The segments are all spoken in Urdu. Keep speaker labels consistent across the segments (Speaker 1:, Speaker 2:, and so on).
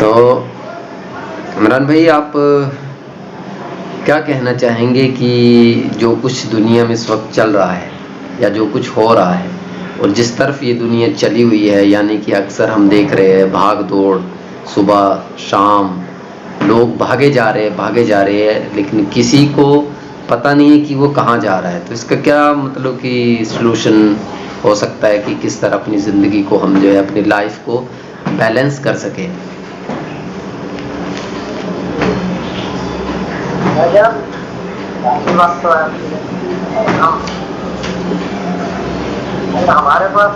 Speaker 1: تو عمران بھائی آپ کیا کہنا چاہیں گے کہ جو کچھ دنیا میں اس وقت چل رہا ہے یا جو کچھ ہو رہا ہے اور جس طرف یہ دنیا چلی ہوئی ہے، یعنی کہ اکثر ہم دیکھ رہے ہیں بھاگ دوڑ، صبح شام لوگ بھاگے جا رہے ہیں لیکن کسی کو پتہ نہیں ہے کہ وہ کہاں جا رہا ہے. تو اس کا کیا مطلب کہ سلوشن ہو سکتا ہے کہ کس طرح اپنی زندگی کو ہم جو ہے اپنی لائف کو بیلنس کر سکیں؟
Speaker 2: ہمارے پاس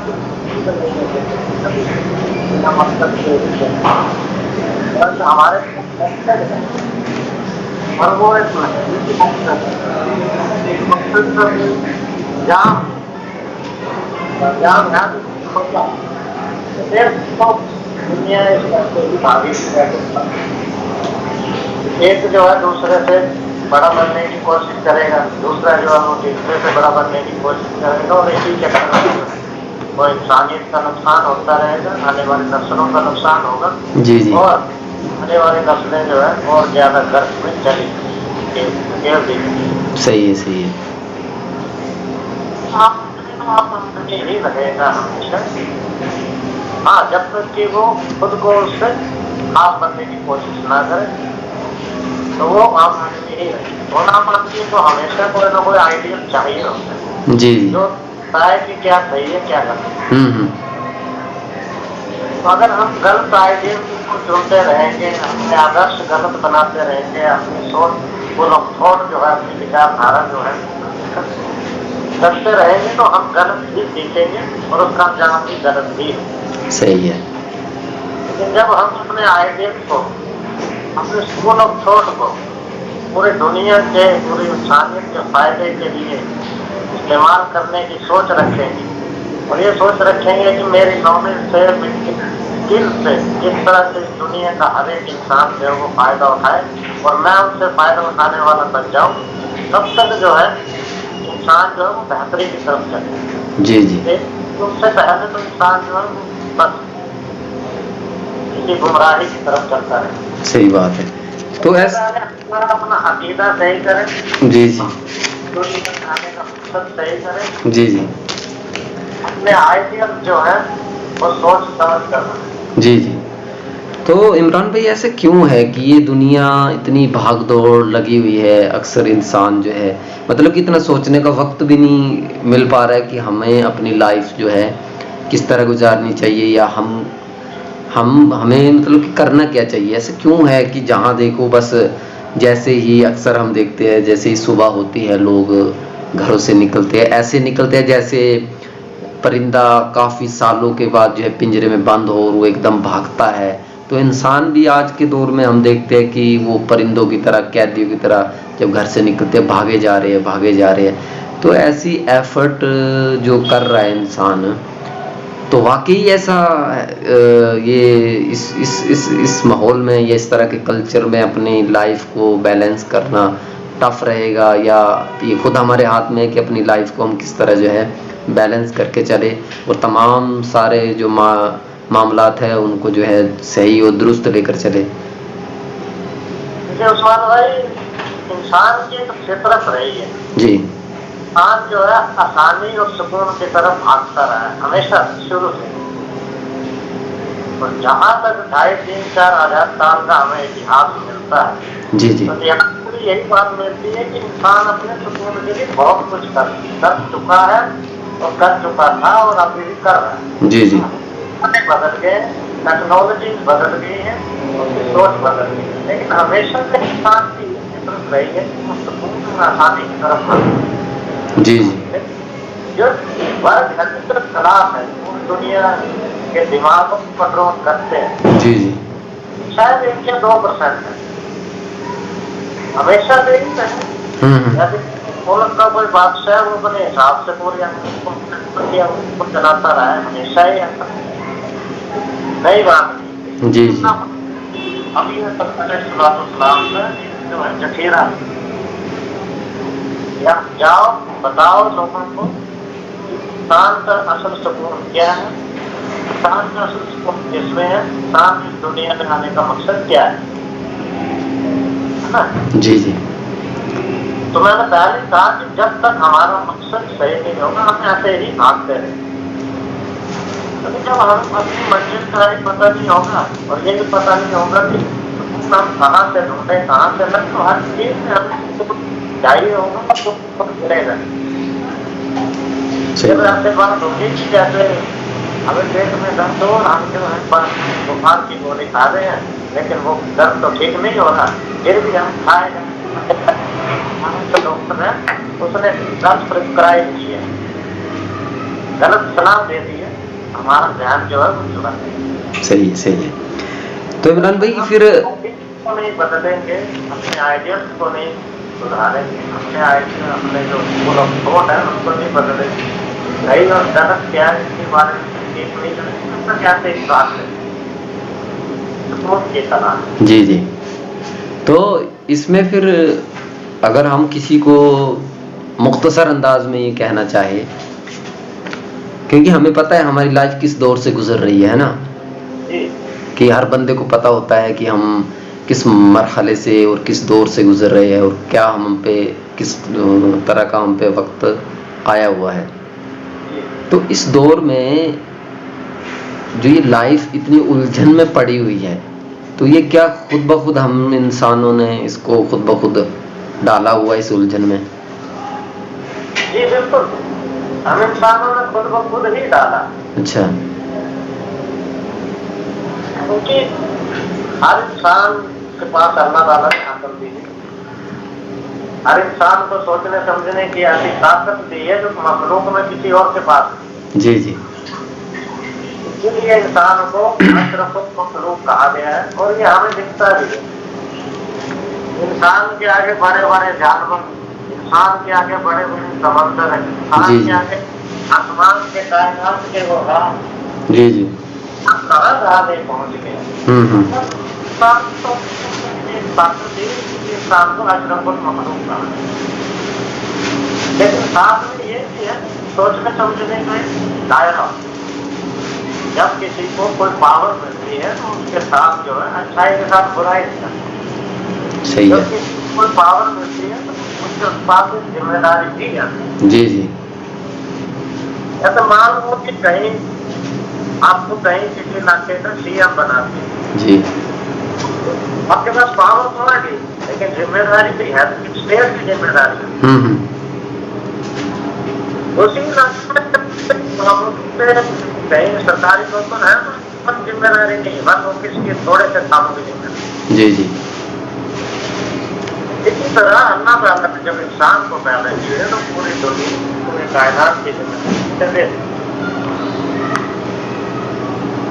Speaker 2: ہمارے اور وہ ایک ایک جو ہے دوسرے سے بڑا بننے کی کوشش کرے گا، دوسرا جو ہے وہ تیسرے سے بڑا بننے کی کوشش کرے گا، اور اسی چکر میں وہ انسانیت کا نقصان ہوتا رہے گا، آنے والی نسلوں کا نقصان ہوگا.
Speaker 1: جی جی
Speaker 2: اور آنے والی نسلیں جو ہے اور زیادہ گرد میں چلی گئی.
Speaker 1: صحیح ہے.
Speaker 2: آپ یہی رہے گا ہمیشہ. ہاں، جب تک کہ وہ خود کو اس سے خاص بننے کی کوشش نہ کرے تو وہ عام آدمی ہی رہے. اور عام آدمی کو ہمیشہ کوئی نہ کوئی آئیڈیل چاہیے ہوتا ہے
Speaker 1: جی
Speaker 2: جو بتائے کہ کیا صحیح ہے کیا غلط ہے. تو اگر ہم غلط آئیڈیل کو چنتے رہیں گے، اپنے آدرش غلط بناتے رہیں گے، اپنی سوچ جو ہے اپنی وچار دھارا جو ہے کرتے رہیں گے تو ہم غلط ہی سیکھیں گے اور اس کا انجام بھی غلط ہی ہے.
Speaker 1: صحیح ہے.
Speaker 2: لیکن جب ہم اپنے آئیڈیل کو، اپنے اسکول آف تھاٹ کو پوری دنیا کے، پوری انسانیت کے فائدے کے لیے استعمال کرنے کی سوچ رکھیں گے اور یہ سوچ رکھیں گے کہ میری نالج سے، میری اسکل سے کس طرح سے اس دنیا کا ہر ایک انسان جو ہے وہ فائدہ اٹھائے اور میں ان سے فائدہ اٹھانے والا بن جاؤں، تب تک جو ہے انسان جو ہے وہ بہتری کی طرف چلے.
Speaker 1: جی جی.
Speaker 2: اس سے پہلے تو انسان جو ہے وہ بس کسی گمراہی کی طرف چلتا رہے.
Speaker 1: صحیح بات ہے. تو
Speaker 2: اپنا عقیدہ صحیح کریں.
Speaker 1: جی جی.
Speaker 2: دنیا میں آنے کا مقصد صحیح کریں.
Speaker 1: جی جی.
Speaker 2: اپنے آئیڈیل جو ہے وہ سوچ سمجھ کر.
Speaker 1: جی جی. تو عمران بھائی ایسے کیوں ہے کہ یہ دنیا اتنی بھاگ دوڑ لگی ہوئی ہے؟ اکثر انسان جو ہے مطلب کہ اتنا سوچنے کا وقت بھی نہیں مل پا رہا ہے کہ ہمیں اپنی لائف جو ہے کس طرح گزارنی چاہیے یا ہمیں مطلب کہ کرنا کیا چاہیے. ایسے کیوں ہے کہ جہاں دیکھو بس جیسے ہی اکثر ہم دیکھتے ہیں جیسے ہی صبح ہوتی ہے لوگ گھروں سے نکلتے ہیں، ایسے نکلتے ہیں جیسے پرندہ کافی سالوں کے بعد جو ہے پنجرے میں بند ہو اور وہ ایک دم بھاگتا ہے. تو انسان بھی آج کے دور میں ہم دیکھتے ہیں کہ وہ پرندوں کی طرح، قیدیوں کی طرح جب گھر سے نکلتے ہیں بھاگے جا رہے ہیں. تو ایسی ایفرٹ جو کر رہا ہے انسان، تو واقعی ایسا یہ اس ماحول میں یا اس طرح کے کلچر میں اپنی لائف کو بیلنس کرنا ٹف رہے گا، یا یہ خود ہمارے ہاتھ میں ہے کہ اپنی لائف کو ہم کس طرح جو ہے بیلنس کر کے چلے اور تمام سارے جو معاملات ہیں ان کو جو ہے صحیح اور درست لے کر چلے؟
Speaker 2: عثمان بھائی، انسان کی ایک فطرت رہی ہے.
Speaker 1: جی.
Speaker 2: انسان جو ہے آسانی اور سکون کی طرف بھاگتا رہا ہے ہمیشہ شروع سے. اور جہاں تک 2.5-3-4,000 سال کا ہمیں اتہاس ملتا ہے،
Speaker 1: جی جی.
Speaker 2: تو یہاں سے یہی بات ملتی ہے کہ انسان اپنے سکون کے لیے بہت کچھ کر چکا ہے اور کر چکا تھا اور ابھی بھی کر رہا ہے.
Speaker 1: جی جی.
Speaker 2: بدل گئے، ٹیکنالوجی بدل گئی ہے، اس کی سوچ بدل گئی ہے، لیکن ہمیشہ سے انسان کی فطرت رہی ہے کہ وہ سکون اور آسانی کی طرف بڑھے.
Speaker 1: جی جی.
Speaker 2: جو فرق حقیقت خلاف ہے پوری دنیا کے دماغوں کو کنٹرول کرتے ہیں،
Speaker 1: جی جی.
Speaker 2: شاید 1 یا 2% ہے. ہمیشہ سے ہی رہے. ملک کا کوئی بادشاہ وہ اپنے حساب سے پوری کو چلاتا رہا ہے، ہمیشہ ہی ایسا نئی بات نہیں.
Speaker 1: جی جی.
Speaker 2: ابھی اسلام میں جو ہے جکھیرا یا جاؤ بتاؤ لوگوں کو انسان کا اصل سکون کیا ہے انسان کا اس میں ہے، انسان اس دنیا میں آنے کا مقصد کیا ہے نا؟
Speaker 1: جی جی
Speaker 2: تو میں نے پہلے کہا کہ جب تک ہمارا مقصد صحیح نہیں ہوگا ہم ایسے ہی بھاگتے رہیں، لیکن جب ہم اپنی منزل کا ہی پتہ نہیں ہوگا اور یہ بھی پتہ نہیں ہوگا کہ ہم کہاں سے ڈھونڈیں کہاں سے لگ، تو ہر چیز میں ہمیں چاہیے ہوگا تو ملے گا۔ جب ایسے بات ہوگی کہ جیسے ہمیں پیٹ میں درد ہو، ہم جو ہے بخار کی گولی کھا رہے ہیں لیکن وہ درد تو ٹھیک نہیں ہو رہا، پھر بھی ہم کھائے گا، ڈاکٹر ہے اس نے ڈرگ پرسکرائب کی ہے، غلط صلاح دے دی ہے، ہمارا ذہن جو ہے وہ چلا ہے۔
Speaker 1: صحیح صحیح ہے۔ تو عمران بھائی پھر
Speaker 2: کو نہیں بدلیں گے، اپنے آئیڈیلس کو نہیں سدھاریں گے، اپنے آئیڈیا اپنے جو اسکول آف تھاٹ ہے ان کو نہیں بدلیں گے، صحیح اور غلط کیا ہے اس کے بارے میں ٹھیک نہیں کریں گے، تو کیسے ایک بات ہے سپورٹ کی طرح۔
Speaker 1: جی جی، تو اس میں پھر اگر ہم کسی کو مختصر انداز میں یہ کہنا چاہے، کیونکہ ہمیں پتہ ہے ہماری لائف کس دور سے گزر رہی ہے نا،
Speaker 2: جی
Speaker 1: کہ ہر بندے کو پتہ ہوتا ہے کہ ہم کس مرحلے سے اور کس دور سے گزر رہے ہیں اور کیا ہم پہ کس طرح کا ہم پہ وقت آیا ہوا ہے۔ تو اس دور میں جو یہ لائف اتنی الجھن میں پڑی ہوئی ہے، تو یہ کیا خود بخود ہم انسانوں نے اس کو خود بخود ڈالا ہوا ہے اس الجھن میں؟
Speaker 2: جی بالکل، ہم انسانوں نے خود بخود ہی ڈالا،
Speaker 1: اچھا،
Speaker 2: کیونکہ ہر انسان کے پاس اللہ تعالیٰ نے عقل دی ہے، ہر انسان کو سوچنے سمجھنے کی ایسی طاقت دی ہے جو مخلوق میں کسی اور کے پاس ہے۔
Speaker 1: جی جی،
Speaker 2: اسی لیے انسان کو اشرف المخلوق کہا گیا ہے، اور یہ ہمیں دکھتا بھی ہے۔ انسان کے آگے بڑے بڑے جانور، انسان کے آگے بڑے بڑے سمندر ہیں، انسان کے آگے آسمان کے کائنات کے وہ راہ،
Speaker 1: جی جی،
Speaker 2: کہاں کہاں نہیں پہنچ گئے۔ انسان تو ایک طاقت تھی کہ انسان کو اشرف المخلوق کہا، لیکن ساتھ میں یہ بھی ہے سوچنے سمجھنے کا ایک دائرہ۔ جب کسی کو کوئی پاور ملتی ہے تو اس کے ساتھ جو ہے اچھائی کے ساتھ برائی نہیں کرتی،
Speaker 1: صحیح
Speaker 2: جب
Speaker 1: ہے،
Speaker 2: کسی کو کوئی پاور ملتی ہے تو اس کے ساتھ ذمہ داری دی جاتی ہے۔
Speaker 1: جی جی،
Speaker 2: ایسا مان لو کہ کہیں آپ کو کہیں کسی علاقے کا سی ایم بناتے ہیں،
Speaker 1: جی
Speaker 2: آپ کے پاس پاور تو ہے لیکن ذمہ داری بھی ہے، اسٹیٹ کی ذمہ داری ہے۔ اسی علاقے میں کہیں سرکاری نوکر ہے تو ذمہ داری نہیں، بس آفس کے تھوڑے سے کاموں کی ذمہ داری۔
Speaker 1: جی جی،
Speaker 2: اسی طرح اللہ تعالیٰ نے جب انسان کو پیدا کیا ہے تو پوری دنیا پورے کائنات کی ذمہ داری،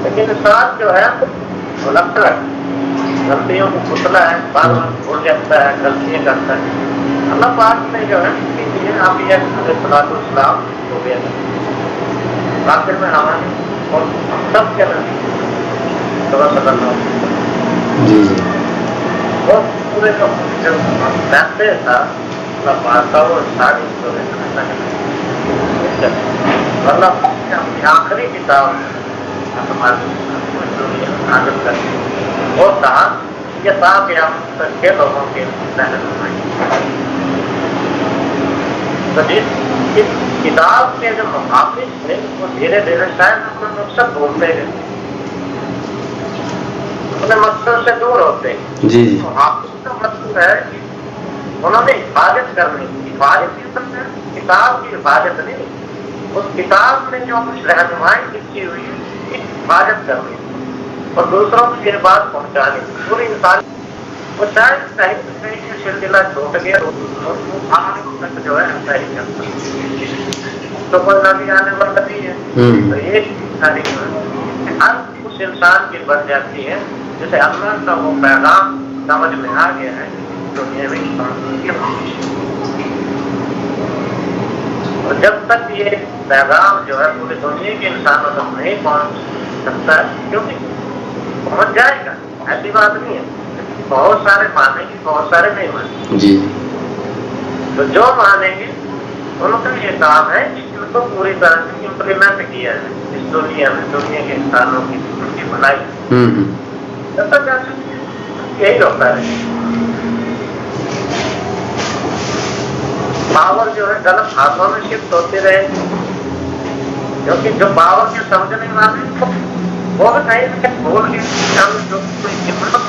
Speaker 2: لیکن انسان جو ہے وہ لگتا ہے غلطیوں کو پتلا ہے، بار بار بھول جاتا ہے، غلطیاں کرتا ہے۔ اللہ پاک نے جو ہے آپ یہ صلاۃ السلام ہو گیا آخر میں ہمارے اور ہم سب کے نام صلی اللہ علیہ وسلم
Speaker 1: جی جی،
Speaker 2: اور پورے کا جو فیصلے تھا اللہ پاک کا وہ ساری اللہ اپنی آخری کتاب حاضر کر اور کہا یہ تاکہ ہم تک کے لوگوں کے رہنمائی۔ تو جس کتاب کے جو محافظ تھے وہ دھیرے دھیرے شاید اپنا مقصد بھولتے گئے، اپنے مقصد سے دور ہوتے ہیں۔
Speaker 1: جی جی،
Speaker 2: محافظ کا مطلب ہے کہ انہوں نے حفاظت کرنی، حفاظت یہ سب ہے، کتاب کی حفاظت نہیں، اس کتاب میں جو کچھ رہنمائی لکھی ہوئی ہے اس کی حفاظت کرنی اور دوسروں کو یہ بات پہنچانی پوری انسان۔ وہ شاید کہیں سلسلہ چھوٹ گیا اور وہ آنے تک جو ہے ایسا ہی کرتا، تو کوئی نبی آنے والا نہیں ہے، تو یہ ساری ہر اس انسان کی بن جاتی ہے جسے اللہ کا وہ پیغام سمجھ میں آ گیا ہے دنیا میں انسان کی، اور جب تک یہ پیغام جو ہے پوری دنیا کے انسانوں تک نہیں پہنچ سکتا ہے، کیونکہ پہنچ جائے گا ایسی بات نہیں ہے، بہت سارے مانیں گے بہت سارے نہیں مانیں گے،
Speaker 1: جی
Speaker 2: تو جو مانیں گے ان کا یہ کام ہے کہ ان کو پوری طرح سے امپلیمنٹ کیا ہے اس دنیا میں، دنیا کے انسانوں کی بنائی یہی ہوتا ہے. پاور جو ہے غلط ہاتھوں میں شفٹ ہوتی رہے، کیونکہ جو پاور کے سمجھنے والے وہ بھی نہیں بھول کے جو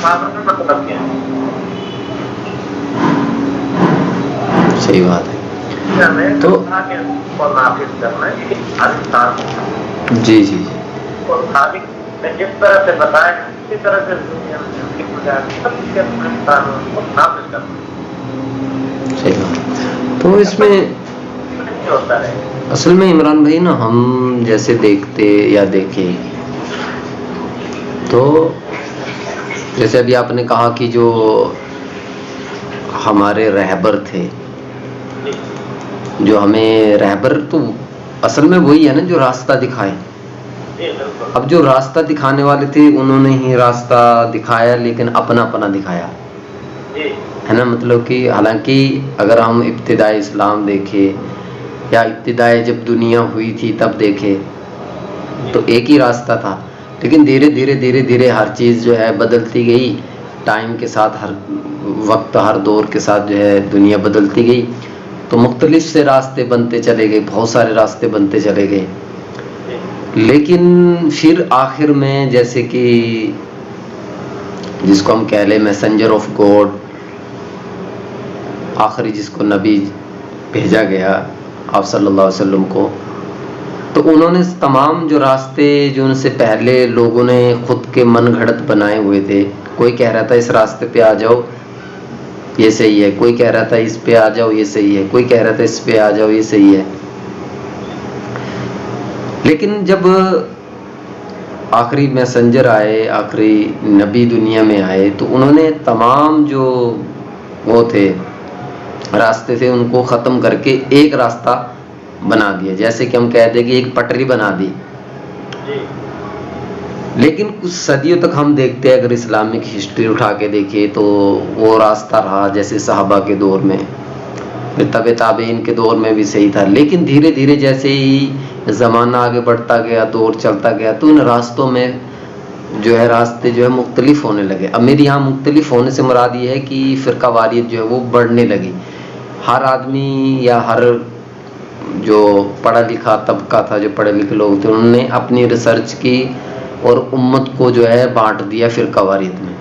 Speaker 2: پاور میں مطلب کیا ہے.
Speaker 1: صحیح بات ہے.
Speaker 2: تو نافذ کرنا ہے انسان.
Speaker 1: جی جی
Speaker 2: اور خالق نے جس طرح سے بتایا اسی طرح سے دنیا میں نافذ کرنا.
Speaker 1: صحیح بات. تو اس میں
Speaker 2: ہوتا ہے
Speaker 1: اصل میں عمران بھائی نا، ہم جیسے دیکھتے یا دیکھیں تو جیسے ابھی آپ نے کہا کہ جو ہمارے رہبر تھے، جو ہمیں رہبر تو اصل میں وہی ہے نا جو راستہ دکھائے. اب جو راستہ دکھانے والے تھے انہوں نے ہی راستہ دکھایا، لیکن اپنا اپنا دکھایا ہے نا. مطلب کہ حالانکہ اگر ہم ابتدائی اسلام دیکھے یا ابتدائی جب دنیا ہوئی تھی تب دیکھے تو ایک ہی راستہ تھا، لیکن دھیرے دھیرے دھیرے دھیرے ہر چیز جو ہے بدلتی گئی. ٹائم کے ساتھ، ہر وقت، ہر دور کے ساتھ جو ہے دنیا بدلتی گئی، تو مختلف سے راستے بنتے چلے گئے، بہت سارے راستے بنتے چلے گئے. لیکن پھر آخر میں جیسے کہ جس کو ہم کہہ لیں میسنجر آف گاڈ، آخری جس کو نبی بھیجا گیا آپ صلی اللہ علیہ وسلم کو، تو انہوں نے تمام جو راستے جو ان سے پہلے لوگوں نے خود کے من گھڑت بنائے ہوئے تھے، کوئی کہہ رہا تھا اس راستے پہ آ جاؤ یہ صحیح ہے، کوئی کہہ رہا تھا اس پہ آ جاؤ یہ صحیح ہے، کوئی کہہ رہا تھا اس پہ آ جاؤ یہ صحیح ہے. لیکن جب آخری میسنجر آئے، آخری نبی دنیا میں آئے، تو انہوں نے تمام جو وہ تھے راستے تھے ان کو ختم کر کے ایک راستہ بنا دیا. جیسے کہ ہم کہتے ہیں کہ ایک پٹری بنا دی. لیکن کچھ صدیوں تک ہم دیکھتے ہیں، اگر اسلامک ہسٹری اٹھا کے دیکھیں تو وہ راستہ رہا جیسے صحابہ کے دور میں، تبع تابعین کے دور میں بھی صحیح تھا. لیکن دھیرے دھیرے جیسے ہی زمانہ آگے بڑھتا گیا، دور چلتا گیا، تو ان راستوں میں جو ہے راستے جو ہے مختلف ہونے لگے. اب میری یہاں مختلف ہونے سے مراد یہ ہے کہ فرقہ واریت جو ہے وہ بڑھنے لگی. ہر آدمی یا ہر جو پڑھا لکھا طبقہ تھا، جو پڑھے لکھے لوگ تھے، انہوں نے اپنی ریسرچ کی اور امت کو جو ہے بانٹ دیا فرقہ واریت میں.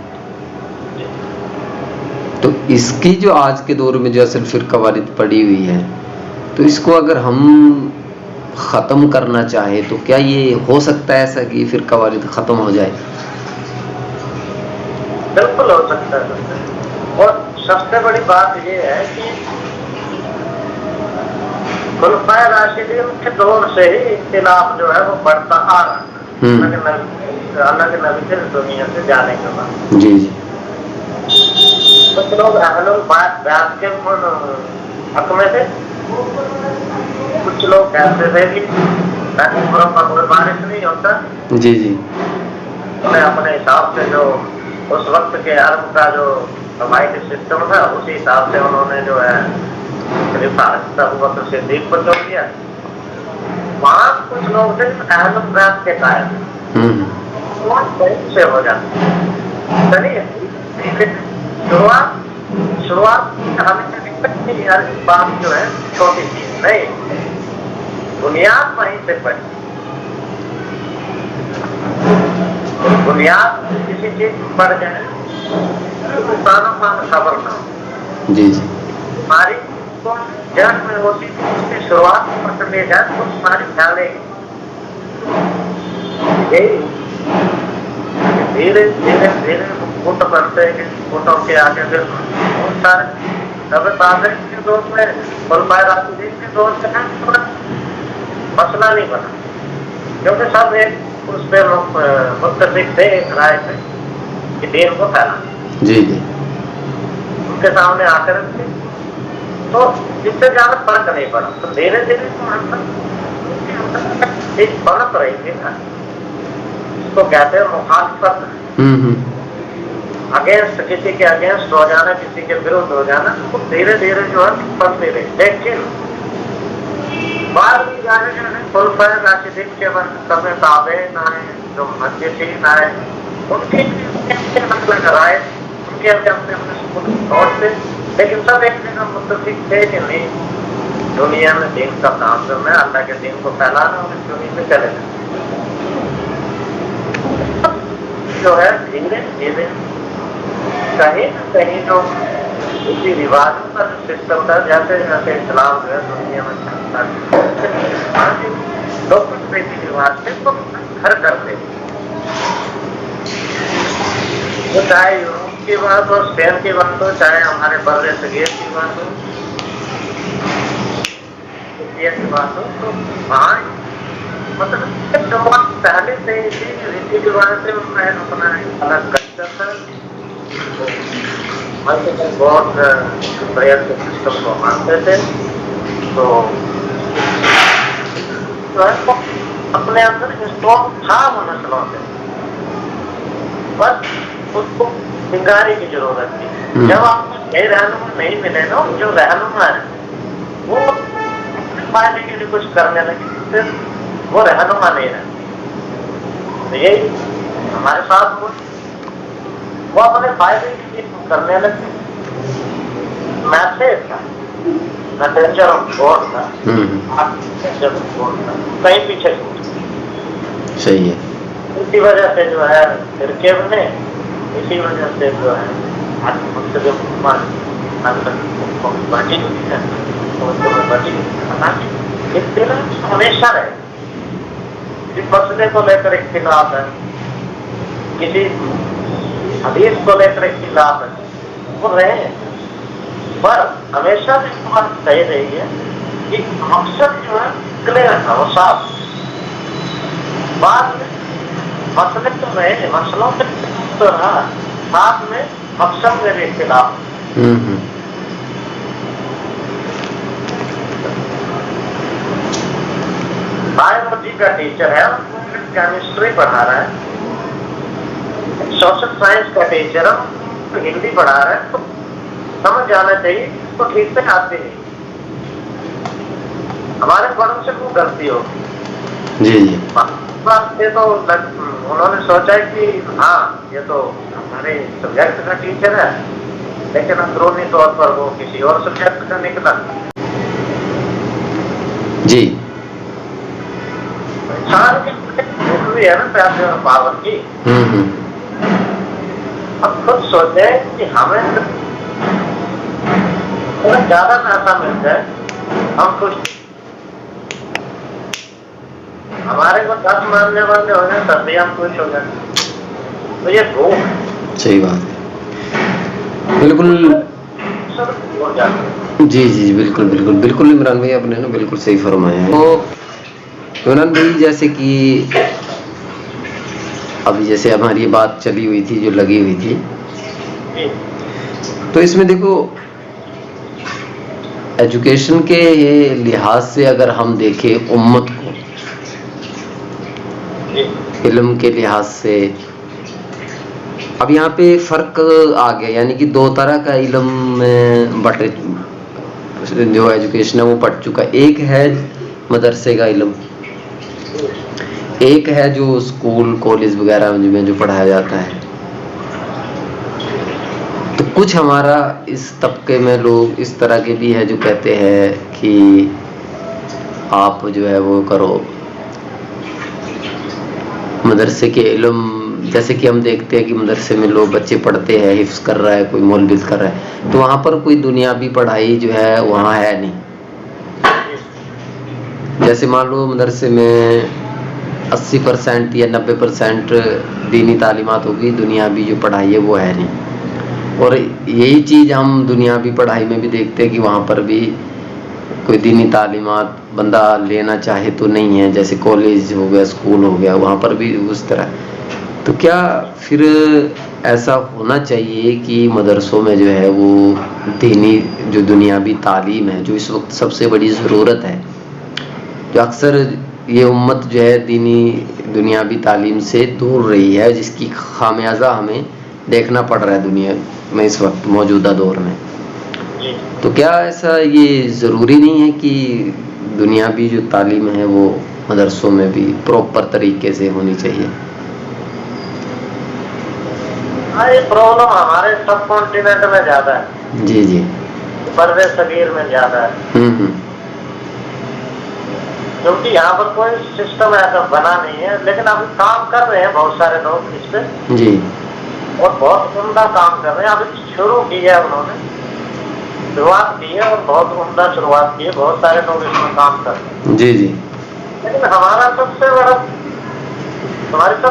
Speaker 1: تو اس کی جو آج کے دور میں جو اصل فرقہ واریت پڑی ہوئی ہے، تو اس کو اگر ہم ختم کرنا چاہے تو کیا یہ ہو سکتا ہے ایسا کہ فرقہ واریت ختم ہو جائے؟
Speaker 2: بالکل ہو سکتا ہے. اور سب سے بڑی بات یہ ہے کہ خلفائے راشدین کے دور سے ہی اختلاف جو ہے وہ بڑھتا آ رہا ہے. اللہ کے نبی سے دنیا سے جانے کے بعد
Speaker 1: جی جی
Speaker 2: کچھ لوگ اہل بیعت کے حق میں تھے، کچھ لوگ کہتے تھے کہ عمروں کا کوئی بارش نہیں ہوتا.
Speaker 1: جی جی
Speaker 2: انہیں اپنے حساب سے جو اس وقت کے عرب کا جو روایتی سسٹم تھا اسی حساب سے انہوں نے جو ہے خلیفہ ابو بکر صدیق کو چن دیا. وہاں کچھ لوگ تھے اہل بیعت کے قائل، وہ سے ہو جاتے. شروعات ہمیں بات جو ہے چھوٹی چیز نہیں، بنیاد وہیں سے پڑی. بنیاد کسی چیز پڑ جائے خبر نہ ہو.
Speaker 1: جی جی
Speaker 2: ہماری جڑ میں ہوتی تھی، اس کی شروعات پکڑ لے جائے تو ساری ڈالے دھیرے دھیرے دھیرے فٹ کرتے ہیں. فٹوں کے آگے پھر بہت سارے تبع تابعین کے دور میں، خلفائے راشدین کے دور سے مسئلہ نہیں بنا، کیونکہ سب ایک اس پہ متفق تھے، ایک رائے تھے کہ دین کو پھیلانا.
Speaker 1: جی جی
Speaker 2: ان کے سامنے آ کر رکھتے تو اس سے زیادہ فرق نہیں پڑا. تو دھیرے دھیرے ایک بڑھت رہی تھی نا، اس کو کہتے ہیں مخالفت، اگینسٹ، کسی کے اگینسٹ ہو جانا، کسی کے ورودھ ہو جانا. تو دھیرے دھیرے جو ہے بڑھتی رہی. لیکن بعد میں جانے جانے خلفائے راشدین کے سب تابعین آئے، جو محدثین آئے، ان کے نقل کرائے، ان کے اپنے اپنے طور سے، لیکن سب ایک جگہ متفق تھے کہ نہیں، دنیا میں دین کا کام کرنا ہے، اللہ کے دین کو پھیلانا اور اس دنیا میں چلے جانا جو ہے دھیرے دھیرے کہیں نہ کہیں جو اسی رواجوں کا جو سسٹم تھا، جیسے جیسے اسلام جو ہے دنیا میں چلتا ہے، لوگ ریتی رواج سے تو گھر کرتے، وہ چاہے یورپ کی بات ہو، اسپین کی بات ہو، چاہے ہمارے بر صغیر کی بات ہو، انڈیا کی بات ہو، تو وہاں مطلب جو پہلے سے اسی ریتی رواج سے ان کا اپنا الگ کلچر تھا، بہت پریئر کے سسٹم کو مانتے تھے، تو اپنے اندر اسٹرانگ تھا وہ نسلوں سے، بس اس کو سنگاری کی ضرورت تھی۔ جب آپ کو نئے رہنما نہیں ملے نا، جو رہنما ہے وہ فائدے کے لیے کچھ کرنے لگے، پھر وہ رہنما نہیں رہے، یہی ہمارے ساتھ وہ اپنے فائدے کے لیے کرنے لگے، میسج تھا، میسنجر آف گاڈ تھا، میسنجر آف گاڈ تھا، کہیں پیچھے
Speaker 1: صحیح ہے۔
Speaker 2: اسی وجہ سے جو ہے فرقے بنے، اسی وجہ سے جو ہے ہمیشہ رہے، کسی مسئلے کو لے کر اختلاف ہے، کسی حدیث کو لے کر اختلاف ہے، وہ رہے، پر ہمیشہ سے بات صحیح رہی ہے کہ مقصد جو ہے کلیئر تھا، وہ صاف، بعد میں مسئلے تو رہے، مسئلوں پہ تو رہا، ساتھ میں مقصد میں بھی اختلاف۔ بایولوجی کا ٹیچر ہے، کیمسٹری پڑھا رہا ہے، سوشل سائنس کا ٹیچر ہے، ہندی پڑھا رہا ہے، تو سمجھ جانا چاہیے اس کو ٹھیک سے آتی نہیں، ہمارے فرم سے وہ غلطی ہوگی
Speaker 1: جی جی،
Speaker 2: سے تو انہوں نے سوچا کہ ہاں یہ تو ہمارے سبجیکٹ کا ٹیچر ہے، لیکن اندرونی طور پر وہ کسی اور سبجیکٹ کا نکلا۔
Speaker 1: جی،
Speaker 2: انسان کی ضروری ہے نا پیسے اور پاور کی۔ اب خود سوچے کہ ہمیں زیادہ پیسہ مل جائے ہم خوش، ہمارے کو 10 ماننے والے ہو جائیں تب بھی ہم خوش ہو جائیں، تو یہ بھوک ہے۔
Speaker 1: صحیح بات ہے، بالکل
Speaker 2: ہو جاتا۔
Speaker 1: جی جی بالکل بالکل بالکل عمران بھائی آپ نے نا بالکل صحیح فرمایا ہے۔ تو عمران بھائی جیسے کہ ابھی جیسے ہماری بات چلی ہوئی تھی جو لگی ہوئی تھی، تو اس میں دیکھو ایجوکیشن کے لحاظ سے اگر ہم دیکھیں امت کو، علم کے لحاظ سے اب یہاں پہ فرق آ گیا، یعنی کہ دو طرح کا علم میں بٹ جو ایجوکیشن ہے وہ بٹ چکا، ایک ہے مدرسے کا علم، ایک ہے جو اسکول کالج وغیرہ میں جو پڑھایا جاتا ہے۔ تو کچھ ہمارا اس طبقے میں لوگ اس طرح کے بھی ہے جو کہتے ہیں کہ آپ جو ہے وہ کرو مدرسے کے علم، جیسے کہ ہم دیکھتے ہیں کہ مدرسے میں لوگ بچے پڑھتے ہیں، حفظ کر رہا ہے، کوئی مولوی کر رہا ہے، تو وہاں پر کوئی دنیاوی پڑھائی جو ہے وہاں ہے نہیں۔ جیسے مان لو مدرسے میں 80% یا 90% دینی تعلیمات ہوگی، دنیاوی جو پڑھائی ہے وہ ہے نہیں، اور یہی چیز ہم دنیاوی پڑھائی میں بھی دیکھتے ہیں کہ وہاں پر بھی کوئی دینی تعلیمات بندہ لینا چاہے تو نہیں ہے، جیسے کالج ہو گیا، اسکول ہو گیا، وہاں پر بھی اس طرح۔ تو کیا پھر ایسا ہونا چاہیے کہ مدرسوں میں جو ہے وہ دینی جو دنیاوی تعلیم ہے جو اس وقت سب سے بڑی ضرورت ہے، جو اکثر یہ امت جو ہے دینی دنیاوی تعلیم سے دور رہی ہے، جس کی خامیازہ ہمیں دیکھنا پڑ رہا ہے دنیا میں اس وقت موجودہ دور میں، تو کیا ایسا یہ ضروری نہیں ہے کہ دنیاوی جو تعلیم ہے وہ مدرسوں میں بھی پراپر طریقے سے ہونی چاہیے.
Speaker 2: ہاں یہ پرابلم ہمارے سب کانٹیننٹ میں زیادہ ہے.
Speaker 1: جی جی.
Speaker 2: بر صغیر میں زیادہ ہے. کیونکہ یہاں پر کوئی سسٹم ایسا بنا نہیں ہے، لیکن ابھی کام کر رہے ہیں بہت سارے لوگ اس پہ.
Speaker 1: جی.
Speaker 2: اور بہت عمدہ کام کر رہے ہیں. ابھی شروع کی ہے انہوں نے، شروعات کی ہے اور بہت عمدہ شروعات کی ہے. بہت سارے لوگ اس میں کام کر رہے ہیں.
Speaker 1: جی جی.
Speaker 2: لیکن ہماری سب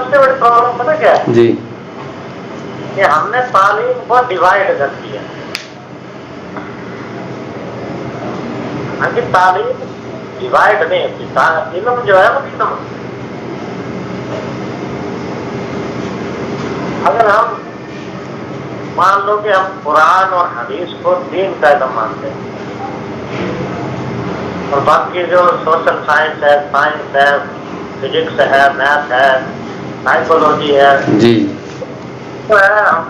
Speaker 2: سے بڑی پرابلم پتہ کیا ہے؟
Speaker 1: جی.
Speaker 2: کہ ہم نے تعلیم کو ڈیوائڈ کر دیا. تعلیم ڈیوائڈ نہیں ہوتی. علم جو ہے وہ علم، اگر ہم مان لو کہ ہم قرآن اور حدیث کو دین کا علم مانتے ہیں، اور باقی جو سوشل سائنس ہے، فزکس ہے، میتھ ہے، سائیکولوجی ہے،
Speaker 1: جی
Speaker 2: تو ہے ہم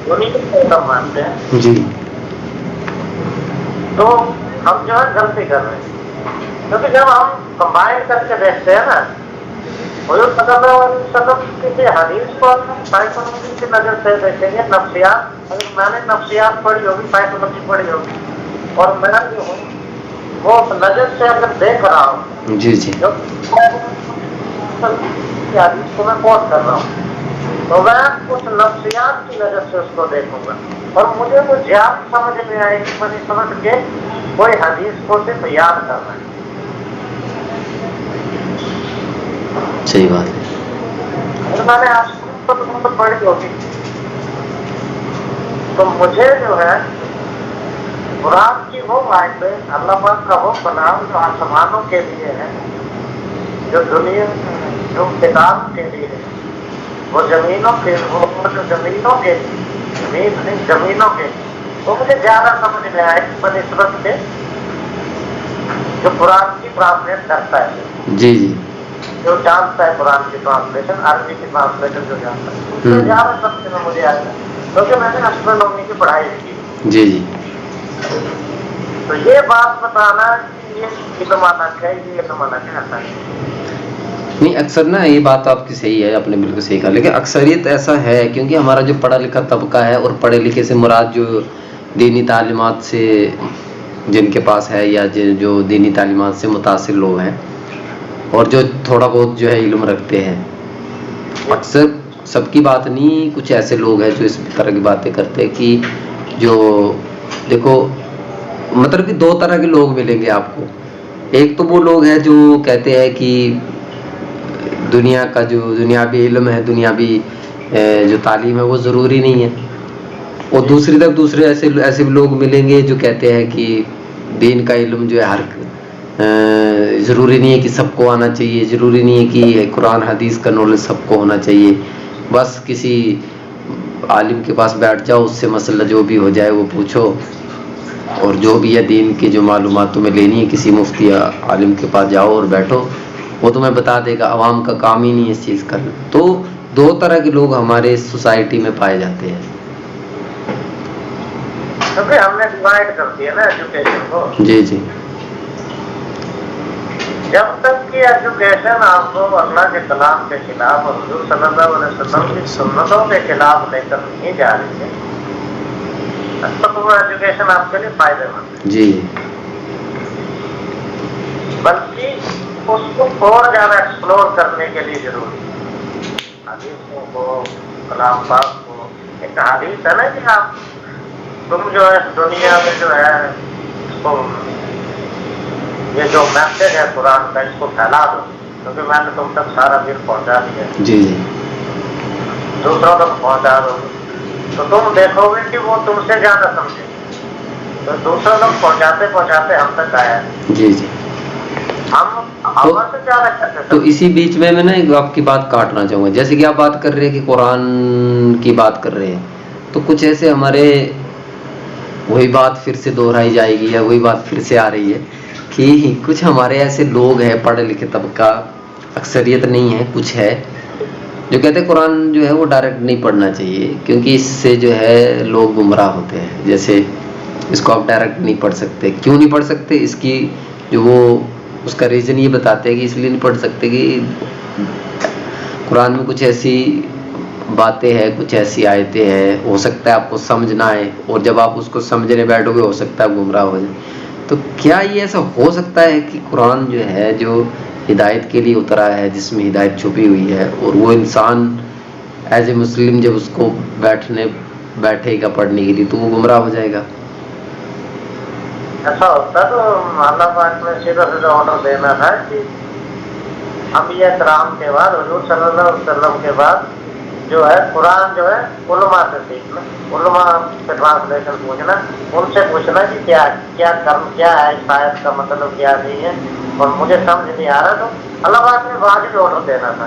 Speaker 2: دنیا کا علم مانتے ہیں.
Speaker 1: جی.
Speaker 2: تو ہم جو ہے غلطی کر رہے ہیں. کیونکہ جب ہم کمبائن کر کے دیکھتے ہیں نا، حضور صلی اللہ علیہ وسلم کسی حدیث کو سائیکولوجی کی نظر سے دیکھیں گے. نفسیات، اگر میں نے نفسیات پڑھی ہوگی، سائیکولوجی پڑھی ہوگی، اور میں جو ہوں وہ نظر سے اگر دیکھ رہا ہوں،
Speaker 1: جی جی،
Speaker 2: جو حدیث کو میں کوٹ کر رہا ہوں، تو میں اس نفسیات کی نظر سے اس کو دیکھوں گا، اور مجھے وہ زیادہ سمجھ میں آئے گی. میں نے سمجھ کے کوئی حدیث کو صرف یاد کرنا ہے.
Speaker 1: صحیح بات ہے.
Speaker 2: اگر میں نے آپ پڑھی ہوگی تو مجھے جو ہے قرآن کی وہ آیتیں، اللہ پاک کا وہ کلام جو آسمانوں کے لیے ہے، جو دنیا، جو کتاب کے لیے ہے، وہ زمینوں کے، وہ جو زمینوں کے، زمینوں کے، وہ مجھے زیادہ سمجھ میں آئے بنسبت سے جو قرآن کی ٹرانسلیٹ کرتا ہے.
Speaker 1: جی جی.
Speaker 2: جو جانتا ہے قرآن کی ٹرانسلیشن، عربی کی ٹرانسلیشن جو جانتا ہے، اس سے زیادہ سمجھ میں مجھے آئے گا، کیونکہ میں نے اسٹرونومی کی پڑھائی کی.
Speaker 1: جی جی.
Speaker 2: تو یہ بات بتانا کہ یہ علم الگ ہے، یہ علم الگ ہے، ایسا
Speaker 1: نہیں. اکثر نا یہ بات آپ کی صحیح ہے، آپ نے بالکل صحیح کہا، لیکن اکثریت ایسا ہے کیونکہ ہمارا جو پڑھا لکھا طبقہ ہے، اور پڑھے لکھے سے مراد جو دینی تعلیمات سے جن کے پاس ہے، یا جو دینی تعلیمات سے متاثر لوگ ہیں، اور جو تھوڑا بہت جو ہے علم رکھتے ہیں. اکثر سب کی بات نہیں، کچھ ایسے لوگ ہیں جو اس طرح کی باتیں کرتے ہیں کہ جو دیکھو، مطلب کہ دو طرح کے لوگ ملیں گے آپ کو. ایک تو وہ لوگ ہیں جو کہتے ہیں کہ دنیا کا جو دنیاوی علم ہے، دنیاوی جو تعلیم ہے وہ ضروری نہیں ہے. اور دوسری طرف دوسرے ایسے بھی لوگ ملیں گے جو کہتے ہیں کہ دین کا علم جو ہے ضروری نہیں ہے کہ سب کو آنا چاہیے، ضروری نہیں ہے کہ قرآن حدیث کا نالج سب کو ہونا چاہیے، بس کسی عالم کے پاس بیٹھ جاؤ، اس سے مسئلہ جو بھی ہو جائے وہ پوچھو، اور جو بھی ہے دین کی جو معلومات تمہیں لینی ہے کسی مفتی یا عالم کے پاس جاؤ اور بیٹھو، وہ تمہیں بتا دے گا. عوام کا کام ہی نہیں ہے اس چیز کرنا. تو دو طرح کے لوگ ہمارے سوسائٹی میں پائے جاتے ہیں.
Speaker 2: کیونکہ ہم نے ڈیوائڈ کر دیا نا ایجوکیشن کو.
Speaker 1: جی جی.
Speaker 2: جب تک کہ ایجوکیشن آپ کو اللہ کے کلام کے خلاف اور حضور صلی اللہ علیہ وسلم کی سنتوں کے خلاف لے کر نہیں جا رہی ہے، تو وہ ایجوکیشن آپ کے لیے فائدہ مند ہے.
Speaker 1: جی.
Speaker 2: بلکہ اس کو اور زیادہ ایکسپلور کرنے کے لیے ضروری ہے. حدیثوں کو، کلام پاک کو. ایک حدیث ہے نا کہ آپ تم جو ہے دنیا میں جو ہے اس کو، یہ جو میسج ہے قرآن کا، اس کو پھیلا دو، کیونکہ میں نے تم تک سارا دل پہنچا دیا.
Speaker 1: جی جی.
Speaker 2: دوسروں تک پہنچا دو تو تم دیکھو گے کہ وہ تم سے زیادہ سمجھے. تو دوسروں تک پہنچاتے پہنچاتے ہم تک آیا.
Speaker 1: جی جی. تو اسی بیچ میں نا آپ کی بات کاٹنا چاہوں گا. جیسے کہ آپ بات کر رہے ہیں کہ قرآن کی بات کر رہے ہیں، تو کچھ ایسے ہمارے وہی بات پھر سے دہرائی جائے گی، یا وہی بات پھر سے آ رہی ہے کہ کچھ ہمارے ایسے لوگ ہیں، پڑھے لکھے طبقہ، اکثریت نہیں ہے، کچھ ہے جو کہتے ہیں قرآن جو ہے وہ ڈائریکٹ نہیں پڑھنا چاہیے، کیونکہ اس سے جو ہے لوگ گمراہ ہوتے ہیں. جیسے اس کو آپ ڈائریکٹ نہیں پڑھ سکتے. کیوں نہیں پڑھ سکتے؟ اس کی جو وہ اس کا ریزن یہ بتاتے ہیں کہ اس لیے نہیں پڑھ سکتے کہ قرآن میں کچھ ایسی باتیں ہیں، کچھ ایسی آیتیں ہیں، ہو سکتا ہے آپ کو سمجھ نہ آئے، اور جب آپ اس کو سمجھنے بیٹھو گے ہو سکتا ہے آپ گمراہ ہو جائیں۔ تو کیا یہ ایسا ہو سکتا ہے کہ قرآن جو ہے جو ہدایت کے لیے اترا ہے، جس میں ہدایت چھپی ہوئی ہے، اور وہ انسان ایز اے مسلم جب اس کو بیٹھے گا پڑھنے کے لیے تو وہ گمراہ ہو جائے گا؟
Speaker 2: ایسا ہوتا تو اللہ پاک نے سیدھا سیدھا آرڈر دینا تھا کہ انبیاء کرام کے بعد حضور صلی اللہ علیہ وسلم کے بعد جو ہے قرآن جو ہے علماء سے سیکھنا، علماء سے ٹرانسلیشن پوچھنا، ان سے پوچھنا کہ کیا ہے اس آیت کا مطلب کیا نہیں ہے، اور مجھے سمجھ نہیں آ رہا تو اللہ پاک نے واضح آرڈر دینا تھا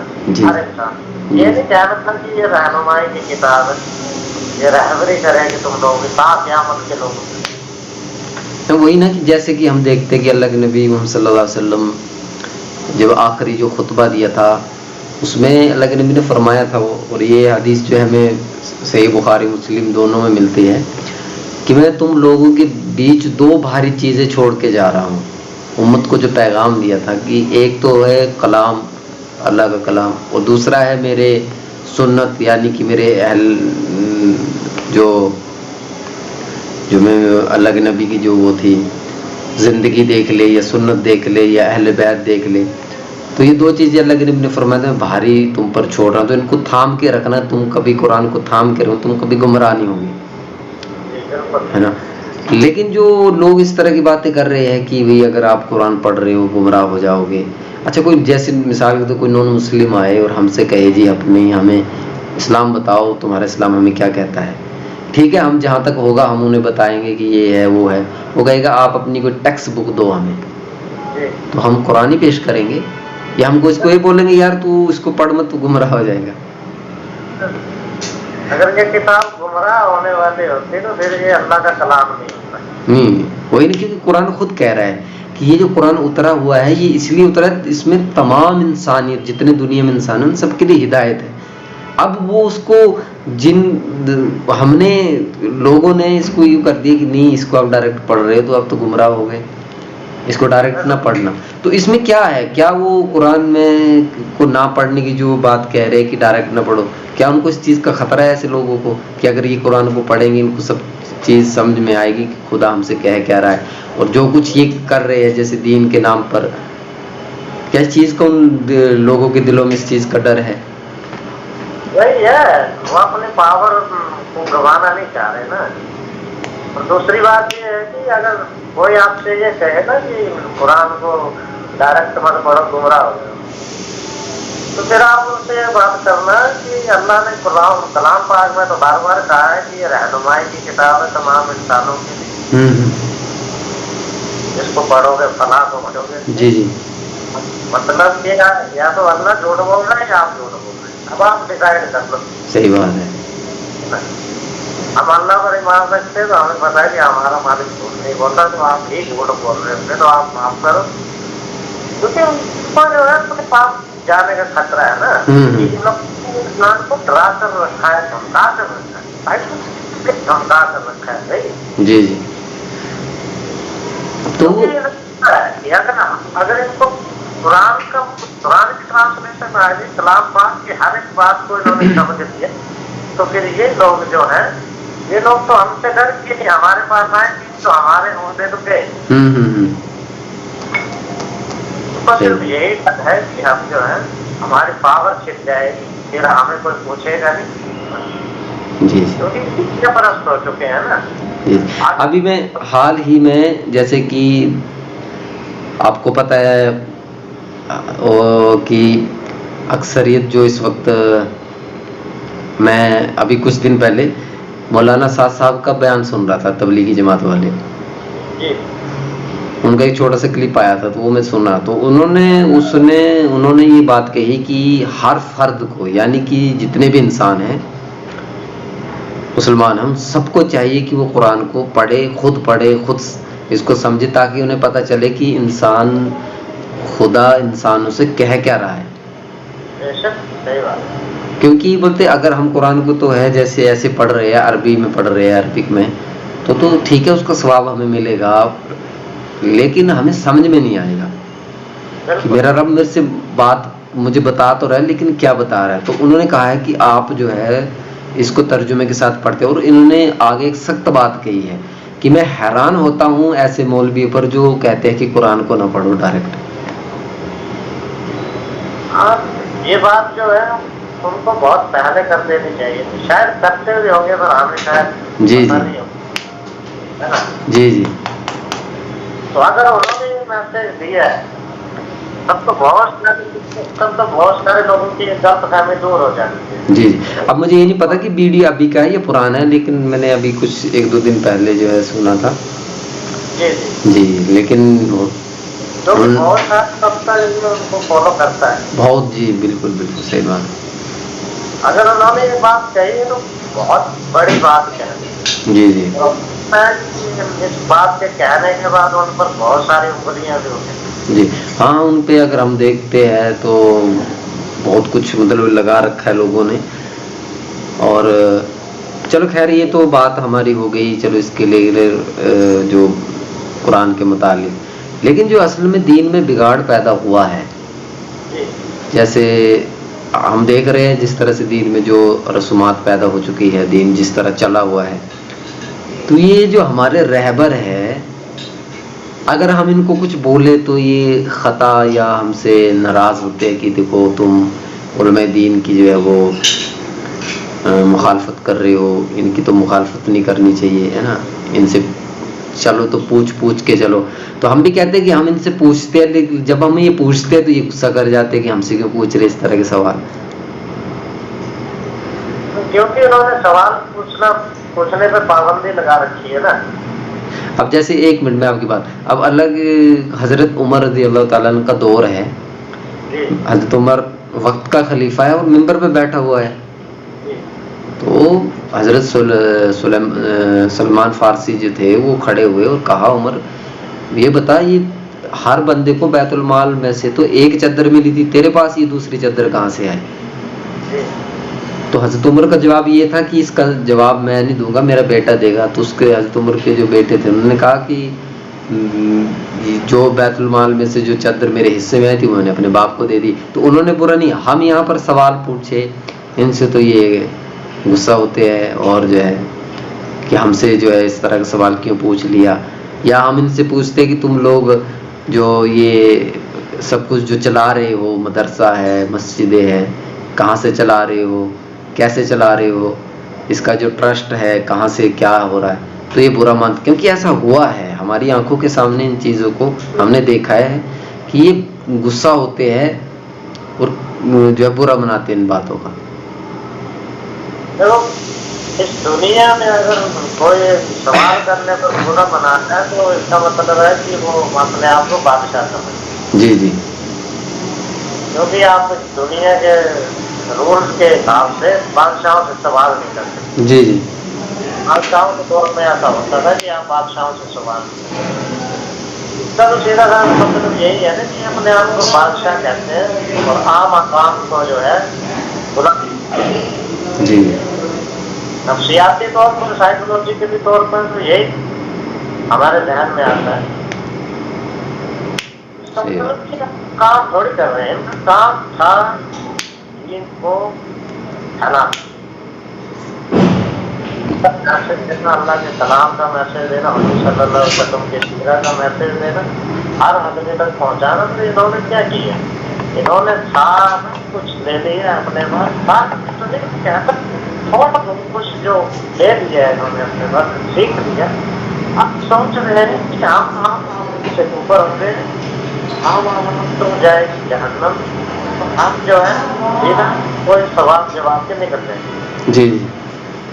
Speaker 2: ہر انسان۔ یہ نہیں کہنا تھا کہ یہ رہنمائی کی کتاب ہے، یہ رہبری کرے کہ تم لوگ تا قیامت کے لوگوں سے۔
Speaker 1: وہی نا کہ جیسے کہ ہم دیکھتے ہیں کہ اللہ کے نبی محمد صلی اللہ علیہ وسلم جب آخری جو خطبہ دیا تھا اس میں اللہ کے نبی نے فرمایا تھا وہ، اور یہ حدیث جو ہے ہمیں صحیح بخاری مسلم دونوں میں ملتی ہے کہ میں تم لوگوں کے بیچ دو بھاری چیزیں چھوڑ کے جا رہا ہوں۔ امت کو جو پیغام دیا تھا کہ ایک تو ہے کلام، اللہ کا کلام، اور دوسرا ہے میرے سنت، یعنی کہ میرے اہل جو میں اللہ کے نبی کی جو وہ تھی زندگی دیکھ لے یا سنت دیکھ لے یا اہل بیت دیکھ لے، تو یہ دو چیزیں اللہ کے نبی نے فرمایا تھا میں بھاری تم پر چھوڑ رہا ہوں، تو ان کو تھام کے رکھنا، تم کبھی قرآن کو تھام کے رہو، تم کبھی گمراہ نہیں ہوں گے، ہے نا۔ لیکن جو لوگ اس طرح کی باتیں کر رہے ہیں کہ بھئی اگر آپ قرآن پڑھ رہے ہو گمراہ ہو جاؤ گے۔ اچھا کوئی جیسے مثال تو کوئی نون مسلم آئے اور ہم سے کہے جی اپنی ہمیں اسلام بتاؤ، تمہارا اسلام ہمیں کیا کہتا ہے، ٹھیک ہے ہم جہاں تک ہوگا ہم انہیں بتائیں گے کہ یہ ہے وہ ہے، وہ کہے گا آپ اپنی کوئی ٹیکسٹ بک دو ہمیں، تو ہم قرآن ہی پیش کریں گے، یا ہم کو اس کو یہ بولیں گے یار تو اس کو پڑھ مت تو گمراہ ہو جائے گا۔
Speaker 2: اگر یہ کتاب گمراہ ہونے والے ہوتے تو پھر یہ اللہ کا کلام نہیں ہوتا۔
Speaker 1: نہیں وہی نہیں، کیونکہ قرآن خود کہہ رہا ہے کہ یہ جو قرآن اترا ہوا ہے یہ اس لیے اترا ہے، اس میں تمام انسانیت جتنے دنیا میں انسان ہیں ان سب کے لیے ہدایت ہے۔ اب وہ اس کو ہم نے لوگوں نے اس کو یوں کر دیا کہ نہیں اس کو آپ ڈائریکٹ پڑھ رہے ہو تو اب تو گمراہ ہو گئے، اس کو ڈائریکٹ نہ پڑھنا۔ تو اس میں کیا ہے، کیا وہ قرآن میں کو نہ پڑھنے کی جو بات کہہ رہے کہ ڈائریکٹ نہ پڑھو، کیا ان کو اس چیز کا خطرہ ہے ایسے لوگوں کو کہ اگر یہ قرآن کو پڑھیں گے ان کو سب چیز سمجھ میں آئے گی کہ خدا ہم سے کہہ رہا ہے، اور جو کچھ یہ کر رہے ہیں جیسے دین کے نام پر، کیا اس چیز کو ان لوگوں کے دلوں میں اس چیز کا ڈر ہے؟
Speaker 2: وہی ہے، وہ اپنے پاور کو گنوانا نہیں چاہ رہے نا۔ اور دوسری بات یہ ہے کہ اگر کوئی آپ سے یہ کہے نا کہ قرآن کو ڈائریکٹ مت پڑھو گمراہ ہو جائے، تو پھر آپ ان سے یہ بات کرنا کہ اللہ نے کلام پاک میں تو بار بار کہا ہے کہ یہ رہنمائی کی کتاب ہے تمام انسانوں کے لیے، اس کو پڑھو گے فلاح کو پڑھو گے۔
Speaker 1: جی جی،
Speaker 2: مطلب یہ ہے یا تو اللہ جھوٹ بول رہا ہے یا آپ جھوٹ بول رہے ہیں، اب آپ ڈیسائڈ کر لو۔
Speaker 1: صحیح بات ہے۔
Speaker 2: ہم اللہ پر ایمان رکھتے تو ہمیں پتا ہے کہ ہمارا مالک جھوٹ نہیں بولتا، تو آپ ہی جھوٹ بول رہے تھے تو آپ معاف کرو، کیونکہ ان کو جو ہے اپنے پاس جانے کا خطرہ ہے نا۔ انسان کو ڈرا کر رکھا ہے، دھمکا کر رکھا ہے، دھمکا کر رکھا ہے بھائی۔
Speaker 1: جی جی، تو
Speaker 2: اگر ان کو قرآن کی ٹرانسلیشن آ گئی، کلام پاک کی ہر ایک بات کو انہوں نے سمجھ لیا، تو پھر یہ لوگ جو ہیں یہ لوگ تو ہم سے ڈر کے ہمارے پاس آئے تو ہمارے عہدے تو گئے۔ صرف یہی ڈر ہے کہ ہم جو ہے ہماری پاور چھٹ جائے گی، پھر ہمیں کوئی پوچھے گا نہیں، کیونکہ پرست ہو چکے ہیں نا۔
Speaker 1: ابھی میں حال ہی میں جیسے کہ آپ کو پتہ ہے کہ اکثریت جو اس وقت، میں ابھی کچھ دن پہلے مولانا سعد صاحب کا بیان سن رہا تھا، تبلیغی جماعت والے، ان کا ایک چھوٹا سا کلپ آیا تھا تو وہ میں سن رہا، تو انہوں نے یہ بات کہی کہ ہر فرد کو، یعنی کہ جتنے بھی انسان ہیں مسلمان، ہم سب کو چاہیے کہ وہ قرآن کو پڑھے، خود اس کو سمجھے، تاکہ انہیں پتہ چلے کہ انسان خدا انسانوں سے کہہ کیا رہا ہے۔ کیونکہ بولتے اگر ہم قرآن کو تو ہے جیسے ایسے پڑھ رہے ہیں، عربی میں پڑھ رہے ہیں، عربک میں تو ٹھیک ہے، اس کا ثواب ہمیں ملے گا، لیکن ہمیں سمجھ میں نہیں آئے گا کہ میرا رب میرے سے بات مجھے بتا تو رہا ہے لیکن کیا بتا رہا ہے. تو انہوں نے کہا ہے کہ آپ جو ہے اس کو ترجمے کے ساتھ پڑھتے ہیں. اور انہوں نے آگے ایک سخت بات کہی ہے کہ میں حیران ہوتا ہوں ایسے مولوی پر جو کہتے ہیں کہ قرآن کو نہ پڑھو ڈائریکٹ.
Speaker 2: یہ بات جو ہے ان کو بہت پہلے کر دینی چاہیے تھی. شاید کرتے ہوئے ہوں گے پر ہمیں شاید
Speaker 1: جی
Speaker 2: پتہ
Speaker 1: جی
Speaker 2: نہیں ہوگا، ہے نا.
Speaker 1: جی جی
Speaker 2: تو اگر انہوں نے یہ میسج دیا ہے تب تو بہت سارے لوگوں کی غلط فہمی دور ہو جاتی ہے.
Speaker 1: جی جی. اب مجھے یہ نہیں پتا کہ ویڈیو ابھی کا ہے یا پرانا ہے، لیکن میں نے ابھی کچھ 1-2 دن پہلے جو ہے سنا تھا.
Speaker 2: جی جی
Speaker 1: جی لیکن
Speaker 2: جو کہ بہت سارا طبقہ ان کو فالو کرتا ہے.
Speaker 1: بہت جی بالکل بالکل صحیح بات.
Speaker 2: اگر انہوں نے یہ بات کہی ہے تو بہت بڑی بات کہہ دی.
Speaker 1: جی جی
Speaker 2: اس بات کے کہنے کے بعد ان پر بہت ساری انگلیاں بھی ہوتی ہیں.
Speaker 1: جی ہاں ان پہ اگر ہم دیکھتے ہیں تو بہت کچھ مطلب لگا رکھا ہے لوگوں نے. اور چلو خیر یہ تو بات ہماری ہو گئی چلو اس کے لیے جو قرآن کے متعلق. لیکن جو اصل میں دین میں بگاڑ پیدا ہوا ہے جیسے ہم دیکھ رہے ہیں جس طرح سے دین میں جو رسومات پیدا ہو چکی ہے، دین جس طرح چلا ہوا ہے، تو یہ جو ہمارے رہبر ہے اگر ہم ان کو کچھ بولے تو یہ خطا یا ہم سے ناراض ہوتے ہیں کہ دیکھو تم علماء دین کی جو ہے وہ مخالفت کر رہے ہو، ان کی تو مخالفت نہیں کرنی چاہیے، ہے نا. ان سے چلو تو پوچھ کے چلو. تو ہم بھی کہتے ہیں کہ ہم ان سے پوچھتے ہیں، لیکن جب ہم یہ پوچھتے ہیں تو یہ غصہ کر جاتے ہیں کہ ہم سے کیوں پوچھ رہے اس طرح کے سوال.
Speaker 2: کیونکہ انہوں نے سوال پوچھنے پہ پابندی لگا رکھی ہے نا.
Speaker 1: اب جیسے 1 منٹ میں آپ کی بات، اب الگ حضرت عمر رضی اللہ تعالیٰ عنہ کا دور ہے. حضرت عمر وقت کا خلیفہ ہے اور ممبر پہ بیٹھا ہوا ہے. تو حضرت سلمان فارسی جو تھے وہ کھڑے ہوئے اور کہا عمر یہ بتا یہ ہر بندے کو بیت المال میں سے تو ایک چادر ملی تھی، تیرے پاس یہ دوسری چادر کہاں سے آئی؟ تو حضرت عمر کا جواب یہ تھا کہ اس کا جواب میں نہیں دوں گا، میرا بیٹا دے گا. تو اس کے حضرت عمر کے جو بیٹے تھے انہوں نے کہا کہ جو بیت المال میں سے جو چادر میرے حصے میں آئی تھی وہ میں نے اپنے باپ کو دے دی. تو انہوں نے برا نہیں، ہم یہاں پر سوال پوچھے ان سے تو یہ غصہ ہوتے ہیں اور جو ہے کہ ہم سے جو ہے اس طرح کا سوال کیوں پوچھ لیا. یا ہم ان سے پوچھتے کہ تم لوگ جو یہ سب کچھ جو چلا رہے ہو، مدرسہ ہے، مسجدیں ہیں، کہاں سے چلا رہے ہو، کیسے چلا رہے ہو، اس کا جو ٹرسٹ ہے کہاں سے کیا ہو رہا ہے. تو یہ برا مانتے کیونکہ ایسا ہوا ہے ہماری آنکھوں کے سامنے، ان چیزوں کو ہم نے دیکھا ہے کہ یہ غصہ ہوتے ہیں اور جو ہے برا مناتے ہیں ان باتوں کا.
Speaker 2: اس دنیا میں اگر کوئی سوال کرنے پر برا مناتا ہے تو اس کا مطلب ہے کہ وہ اپنے آپ کو بادشاہ سمجھتے.
Speaker 1: جی جی
Speaker 2: کیونکہ آپ اس دنیا کے رولز کے حساب سے بادشاہوں سے سوال نہیں کرتے.
Speaker 1: جی جی
Speaker 2: بادشاہوں کے دور میں ایسا ہوتا تھا کہ آپ بادشاہوں سے سوال نہیں کرتے. اس کا تو سیدھا سا مطلب یہی ہے نا کہ اپنے آپ کو بادشاہ کہتے ہیں اور عام عوام کو جو ہے
Speaker 1: جی
Speaker 2: نفسیاتی طور پر، سائیکولوجیکلی طور پر تو یہی ہمارے ذہن میں آتا ہے. کام تھوڑی کر رہے ہیں، ان کا کام تھا دین کو پھیلانا، میسج دینا، اللہ کے کلام کا میسج دینا، حضور صلی اللہ علیہ وسلم کے سیرت کا میسج دینا، ہر آدمی تک پہنچانا. تو انہوں نے کیا کیا؟ انہوں نے سارا کچھ لے لیا اپنے پاس. تھوڑا کچھ جو لے لیا ہے انہوں نے اپنے پاس، سیکھ لیا. اب سوچ رہے ہیں کہ ہم سے اوپر ہوتے ہیں، ہم تو جائے گی جہنم. ہم جو ہے بنا کوئی سوال جواب کے نکل رہے ہیں.
Speaker 1: جی جی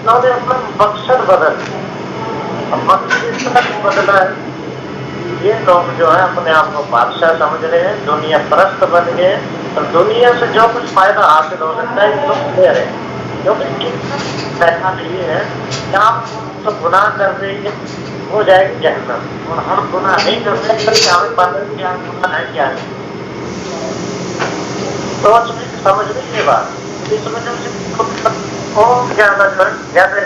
Speaker 2: انہوں نے اپنا مقصد بدل دیا. اب مقصد اس طرح بدلا ہے یہ لوگ جو ہے اپنے آپ کو بادشاہ سمجھ رہے ہیں، دنیا پرست بن گئے اور دنیا سے جو کچھ فائدہ حاصل ہو سکتا ہے یہ لوگ لے رہے ہیں. کیونکہ پیغام یہ ہے کہ آپ تو گناہ کر رہی ہے ہو جائے گی جہنم، اور ہم گناہ نہیں کر سکتے، ہمیں پتہ نہیں کیا گناہ ہے کیا ہے. سوچ میں سمجھ نہیں یہ بات، اس وجہ سے بہت زیادہ جیسے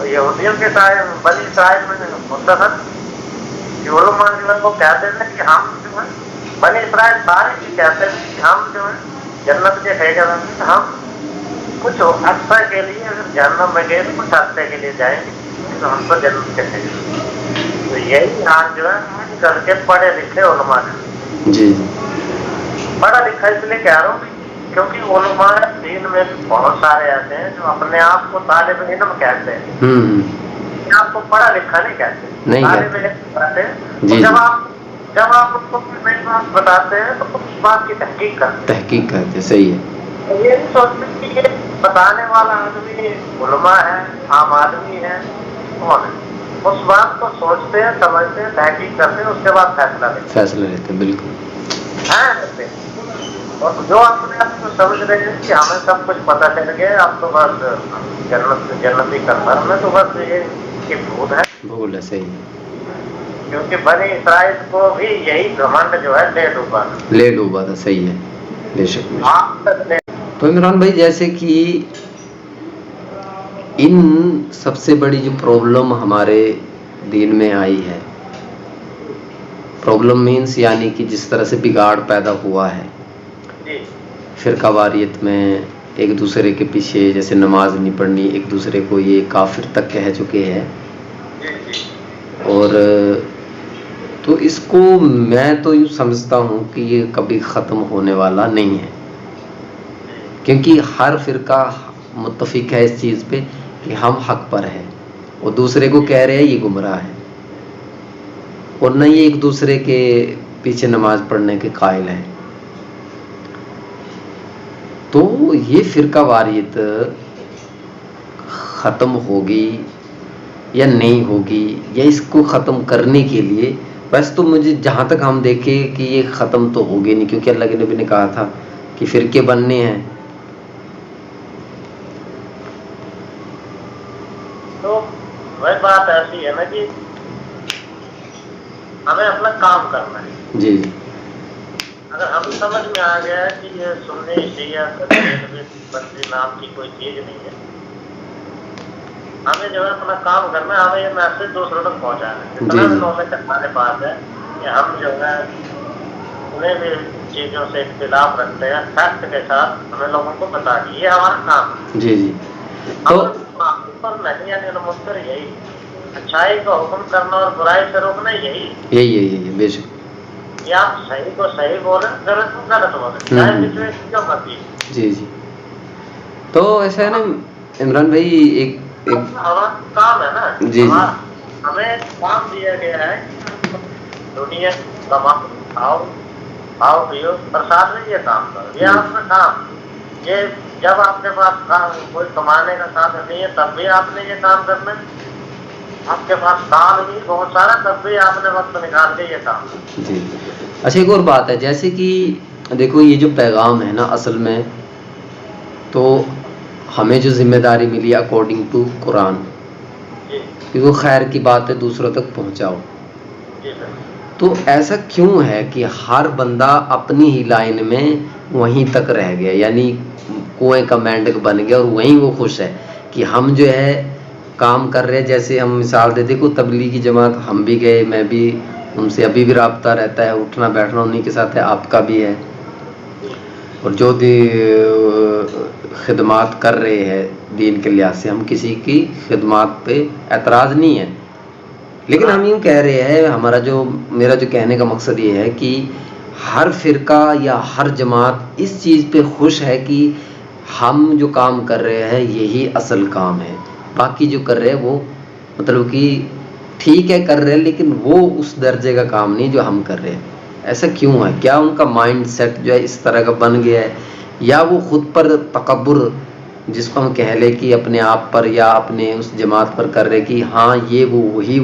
Speaker 2: یہودیوں کے ٹائم بنی اسرائیل میں ہوتا تھا کہ علماء جو ہے وہ کہتے ہیں کہ ہم جو ہے بنی اسرائیل سارے ہی کہتے ہیں کہ ہم جو ہے جنت کے ٹھیکیدار ہیں، ہم کچھ عرصہ کے لیے اگر جہنم میں گئے تو کچھ عرصے کے لیے جائیں گے تو ہم تو جنت کے ٹھیکیدار۔ تو یہی حال جو ہے آج کل کے پڑھے لکھے علماء کا۔
Speaker 1: جی
Speaker 2: پڑھا لکھا اس لیے کہہ رہا ہوں کیونکہ علماء دین میں بہت سارے ایسے ہیں جو اپنے آپ کو طالب علم کہتے ہیں، آپ کو پڑھا لکھا نہیں کہتے، طالب علم کہتے ہیں۔
Speaker 1: جی
Speaker 2: جب آپ ان کو کوئی نئی بات بتاتے ہیں تو اس بات کی تحقیق کرتے ہیں۔
Speaker 1: صحیح ہے۔
Speaker 2: یہ نہیں سوچتے کہ یہ بتانے والا آدمی علماء ہے، عام آدمی ہے، کون ہے، اس بات کو سوچتے ہیں، سمجھتے ہیں، تحقیق کرتے ہیں، اس کے بعد فیصلہ لیتے
Speaker 1: ہیں۔ بالکل
Speaker 2: اور جو اپنے آپ کو سمجھ رہے ہیں کہ ہمیں سب کچھ پتہ چل گیا، اب تو بس جنتی کا فرم ہے، تو بس یہ بھول ہے۔
Speaker 1: صحیح ہے،
Speaker 2: کیونکہ بنی اسرائیل کو بھی یہی گھمنڈ جو ہے لے ڈوبا تھا۔
Speaker 1: صحیح ہے، بے شک۔ تو عمران بھائی جیسے کہ ان سب سے بڑی جو پرابلم ہمارے دین میں آئی ہے، پرابلم مینس یعنی کہ جس طرح سے بگاڑ پیدا ہوا ہے فرقہ واریت میں، ایک دوسرے کے پیچھے جیسے نماز نہیں پڑھنی، ایک دوسرے کو یہ کافر تک کہہ چکے ہیں، اور تو اس کو میں تو یوں سمجھتا ہوں کہ یہ کبھی ختم ہونے والا نہیں ہے، کیونکہ ہر فرقہ متفق ہے اس چیز پہ کہ ہم حق پر ہیں، اور دوسرے کو کہہ رہے ہیں یہ گمراہ ہے، اور نہ یہ ایک دوسرے کے پیچھے نماز پڑھنے کے قائل ہیں۔ تو یہ فرقہ واریت ختم ہوگی یا نہیں ہوگی، یا اس کو ختم کرنے کے لیے، بس تو مجھے جہاں تک ہم دیکھیں کہ یہ ختم تو ہوگی نہیں، کیونکہ اللہ کے نبی نے کہا تھا کہ فرقے بننے ہیں۔
Speaker 2: تو وہی بات ایسی ہے نا کہ ہمیں اپنا کام کرنا ہے۔
Speaker 1: جی
Speaker 2: اگر ہم سمجھ میں آ گیا کہ یہ سنی شیعہ بندی نام کی کوئی چیز نہیں ہے، ہمیں جو ہے اپنا کام کرنا ہے، ہمیں یہ میسج دوسروں تک پہنچانا ہے۔ جتنا بھی نالج ہمارے پاس ہے کہ ہم جو ہے انہیں بھی چیزوں سے اختلاف رکھتے ہیں، فیکٹ کے ساتھ ہمیں لوگوں کو بتا دی، یہ ہمارا کام ہے۔
Speaker 1: جی تو
Speaker 2: پر نہیں یعنی المستر یہی اچھائی کو حکم کرنا اور برائی سے روکنا
Speaker 1: یہی بے شک۔
Speaker 2: یا آپ صحیح کو صحیح بولیں، غلط کو غلط بولیں، چاہے سچویشن جو مرضی۔
Speaker 1: جی تو ایسا ہے نا عمران بھائی، ایک
Speaker 2: ہمارا کام ہے نا،
Speaker 1: جی
Speaker 2: ہمیں کام دیا گیا ہے دنیا کھاؤ پیو پرساد میں یہ کام کرو، یہ آپ کا کام۔ یہ جب آپ کے پاس کوئی کمانے کا ساتھ نہیں ہے تب بھی آپ نے یہ کام کرنا ہے، آپ کے پاس کام نہیں بہت سارا تب بھی آپ نے وقت نکال کے یہ کام۔
Speaker 1: جی اچھا، ایک اور بات ہے، جیسے کہ دیکھو یہ جو پیغام ہے نا، اصل میں تو ہمیں جو ذمہ داری ملی اکارڈنگ ٹو قرآن کہ وہ خیر کی بات ہے دوسروں تک پہنچاؤ، تو ایسا کیوں ہے کہ ہر بندہ اپنی ہی لائن میں وہیں تک رہ گیا، یعنی کنویں کا مینڈک بن گیا اور وہیں وہ خوش ہے کہ ہم جو ہے کام کر رہے ہیں۔ جیسے ہم مثال دے دیکھو تبلیغی جماعت، ہم بھی گئے، میں بھی ان سے ابھی بھی رابطہ رہتا ہے، اٹھنا بیٹھنا انہیں کے ساتھ ہے، آپ کا بھی ہے، اور جو خدمات کر رہے ہیں دین کے لحاظ سے، ہم کسی کی خدمات پہ اعتراض نہیں ہے، لیکن ہم یوں کہہ رہے ہیں، میرا جو کہنے کا مقصد یہ ہے کہ ہر فرقہ یا ہر جماعت اس چیز پہ خوش ہے کہ ہم جو کام کر رہے ہیں یہی اصل کام ہے، باقی جو کر رہے ہیں وہ مطلب کہ ٹھیک ہے کر رہے ہیں، لیکن وہ اس درجے کا کام نہیں جو ہم کر رہے ہیں۔ ایسا کیوں ہے؟ کیا ان کا مائنڈ سیٹ جو ہے اس طرح کا بن گیا ہے، یا وہ خود پر تکبر جس کو ہم کہہ لیں کہ اپنے آپ پر یا اپنے اس جماعت پر کر رہے کہ ہاں یہ وہی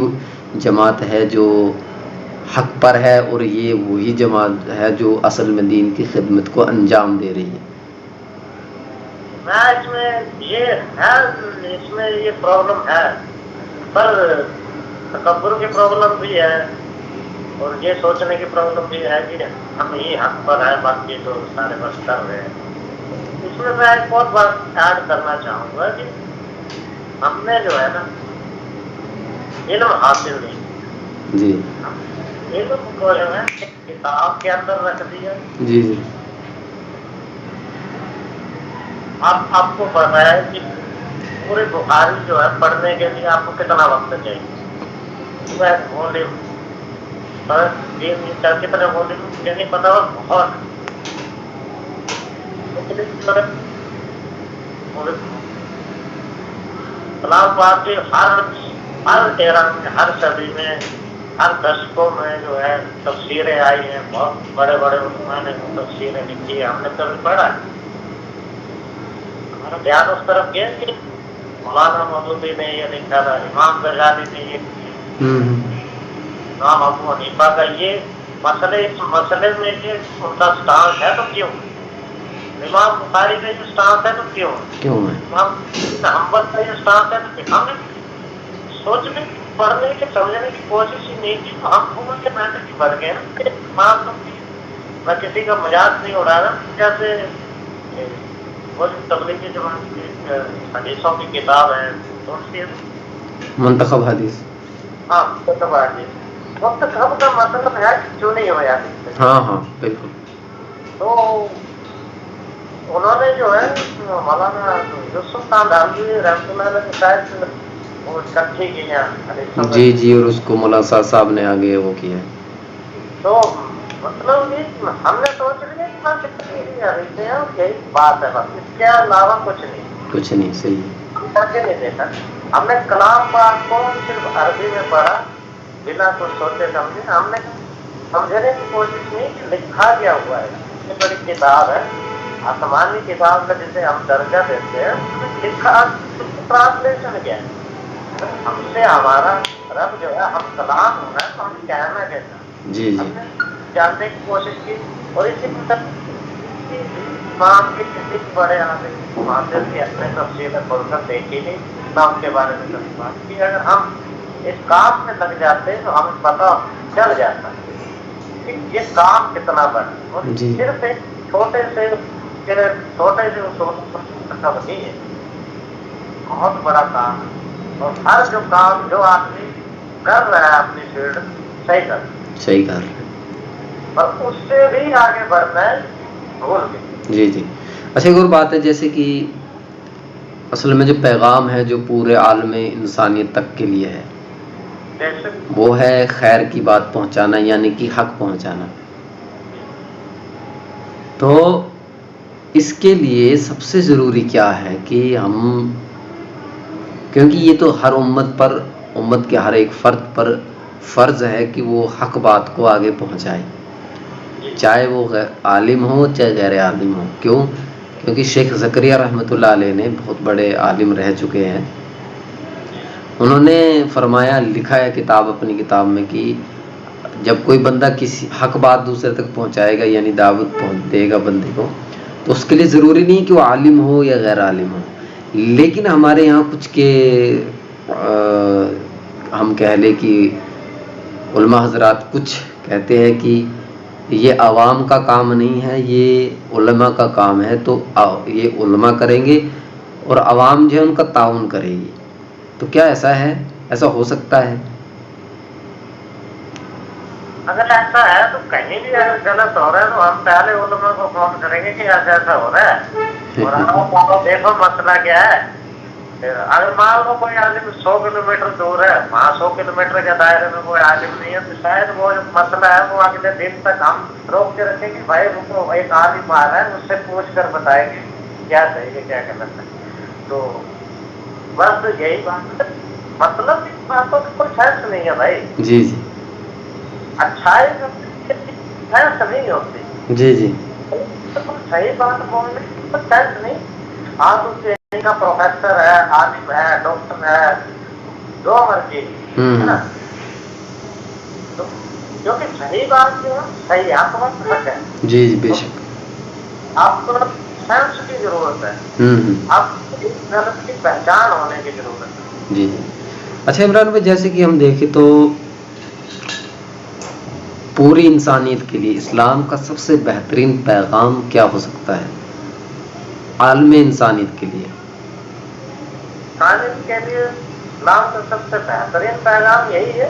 Speaker 1: جماعت ہے جو حق پر ہے، اور یہ وہی جماعت ہے جو اصل میں دین کی خدمت کو انجام دے رہی ہے۔
Speaker 2: اس میں یہ پرابلم ہے، پر تکبر کی پرابلم بھی ہے، اور یہ سوچنے کی پرابلم بھی ہے کہ ہم ہی حق پر ہے، باقی تو سارے بس کر رہے ہیں۔ اس میں ایک اور بات ایڈ کرنا چاہوں گا کہ ہم نے جو ہے نا علم حاصل نہیں، علم کو جو ہے ایک کتاب کے اندر رکھ دیا.
Speaker 1: جی جی
Speaker 2: آپ کو پتا ہے کہ پورے بخاری جو ہے پڑھنے کے لیے آپ کو کتنا وقت چاہیے؟ کتنے مجھے نہیں پتا. بہت کلام پاک کے ہر ایرا میں، ہر صدی میں، ہر دشکوں میں جو ہے تفسیریں آئی ہیں. بہت بڑے بڑے علماء نے تفسیریں لکھی ہے. ہم نے کبھی پڑھا ہے؟ ہمارا دھیان اس طرف گیا کہ مولانا مودودی نے یہ لکھا تھا، امام غزالی نے یہ لکھا، امام ابو حنیفہ کا یہ مسئلے میں یہ ان کا سٹانس ہے تو کیوں؟ امام بخاری کا یہ سٹانس ہے تو کیوں؟ امام حنبل کا یہ سٹانس ہے تو کیوں؟ ہم نے سوچنے پڑھنے کے سمجھنے کی کوشش ہی نہیں کی. تو ہم عمر کے محنت کی بڑھ گئے نا. امام میں کسی کا مذاق نہیں اڑا رہا. جیسے وہ جو تبلیغی جماعت کی حدیثوں کی کتاب ہے
Speaker 1: منتخب حدیث.
Speaker 2: ہاں منتخب حدیث. منتخب کا مطلب ہے جو نہیں ہوا.
Speaker 1: ہاں بالکل.
Speaker 2: تو انہوں نے جو ہے مولانا یوسف خاندانی رحمۃ اللہ علیہ شاید وہ اکٹھی کی ہیں.
Speaker 1: جی اور اس کو مولانا صاحب نے آگے وہ کیا. تو
Speaker 2: مطلب ہم نے سوچ لیا کہ یہی بات ہے بس، اس کے علاوہ کچھ نہیں.
Speaker 1: صحیح.
Speaker 2: نہیں دیکھا. ہم نے کلام پاک کو صرف عربی میں پڑھا بنا کچھ سوچے سمجھے. ہم نے سمجھنے کی کوشش نہیں کہ لکھا کیا ہوا ہے. اتنی بڑی کتاب ہے، آسمانی کتاب کا جسے ہم درجہ دیتے ہیں، لکھا ٹرانسلیشن کیا ہے. ہم سے ہمارا رب جو ہے ہم کلام ہونا ہے تو ہم کہنا کہتا ہے.
Speaker 1: جی
Speaker 2: ہم نے جاننے کی کوشش کی. اور اسی امام کے کسی بڑے عالم حاضر کی اپنے تفصیل کھول کر دیکھی نہیں، نہ ان کے بارے میں کبھی بات کی. اگر ہم اس کام میں لگ جاتے تو ہمیں پتہ چل جاتا کہ یہ کام کتنا بڑا. اور صرف ایک چھوٹے سے اصول پر نہیں ہے، بہت بڑا کام ہے. اور ہر جو کام جو آدمی کر رہا ہے اپنی فیلڈ صحیح کر رہا ہے، اور اس سے بھی آگے بڑھنا ہے بھول کے.
Speaker 1: جی. اچھا ایک اور بات ہے، جیسے کہ اصل میں جو پیغام ہے جو پورے عالم انسانیت تک کے لیے ہے وہ ہے خیر کی بات پہنچانا، یعنی کہ حق پہنچانا. تو اس کے لیے سب سے ضروری کیا ہے کہ ہم، کیونکہ یہ تو ہر امت کے ہر ایک فرد پر فرض ہے کہ وہ حق بات کو آگے پہنچائے، چاہے وہ عالم ہو چاہے غیر عالم ہو. کیونکہ شیخ زکریا رحمۃ اللہ علیہ نے بہت بڑے عالم رہ چکے ہیں. انہوں نے فرمایا، لکھا ہے کتاب اپنی کتاب میں کہ جب کوئی بندہ کسی حق بات دوسرے تک پہنچائے گا، یعنی دعوت دے گا بندے کو، تو اس کے لیے ضروری نہیں کہ وہ عالم ہو یا غیر عالم ہو. لیکن ہمارے یہاں کچھ کے ہم کہہ لیں کہ علماء حضرات کچھ کہتے ہیں کہ یہ عوام کا کام نہیں ہے، یہ علماء کا کام ہے. تو یہ علماء کریں گے اور عوام جو ہے ان کا تعاون کرے گی. تو کیا ایسا ہے؟ ایسا ہو سکتا ہے؟
Speaker 2: اگر ایسا ہے تو کہیں بھی اگر غلط ہو رہا ہے تو ہم پہلے علماء کو فون کریں گے کہ ایسا ہو رہا ہے اور دیکھو مسئلہ کیا ہے. اگر مان لو کوئی عالم 100 کلومیٹر دور ہے، وہاں 100 کلومیٹر کے دائرے میں کوئی عالم نہیں ہے، تو شاید وہ جو مسئلہ ہے وہ اگلے دن تک ہم روک کے رکھیں کہ بھائی رکو، ایک عالم آ رہا ہے، اس سے پوچھ کر بتائیں گے کیا صحیح ہے کیا غلط ہے. تو بس یہی بات ہے. مطلب اس باتوں کا کوئی سینس نہیں ہے بھائی.
Speaker 1: جی.
Speaker 2: اچھائی سینس نہیں ہوتی.
Speaker 1: جی.
Speaker 2: صحیح بات بولنے کی کوئی سینس نہیں. آپ اس کا پروفیسر ہے، عالم ہے، ڈاکٹر ہے، جو مرضی ہے نا، کیونکہ صحیح بات جو ہے صحیح آپ کو حق ہے.
Speaker 1: جی بے شک.
Speaker 2: آپ کو سینس کی ضرورت ہے، آپ غلط کی پہچان ہونے کی ضرورت ہے.
Speaker 1: جی. اچھا عمران بھائی، جیسے کہ ہم دیکھیں تو پوری انسانیت کے لیے اسلام کا سب سے بہترین پیغام کیا ہو سکتا ہے عالم انسانیت کے لیے؟
Speaker 2: انسانیت کے لیے اسلام کا سب سے بہترین پیغام یہی ہے